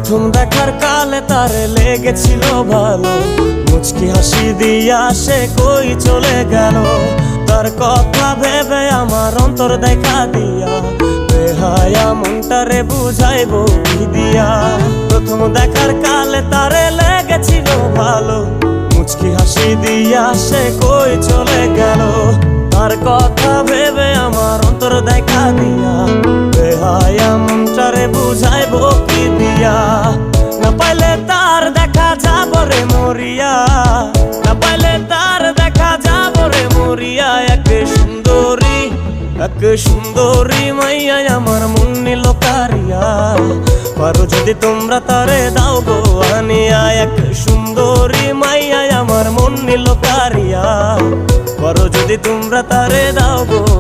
প্রথম দেখার কালে তারে লেগেছিল ভালো, মুচকি হাসি দিয়া সে কই চলে গেল। তার কথা ভেবে আমার অন্তর দেখা দিয়া, বেহায়া মনটারে বুঝাইবো কি দিয়া। প্রথম দেখার কালে তারে লেগেছিল ভালো, মুচকি হাসি দিয়া সে কই চলে গেল। তার কথা ভেবে আমার অন্তর দেখা দিয়া, বেহায়া মনটারে বুঝাইবো কি দিয়া। না পাইলে তার দেখা যাব রে মরিয়া, না পাইলে তার দেখা যাব রে মরিয়া। এক সুন্দরী মাইয়া আমার মন নিল কারিয়া, পারো যদি তোমরা তারে দাও গো আনিয়া। এক সুন্দরী মাইয়া আমার মন নিল কারিয়া, পারো যদি তোমরা তারে দাও গো।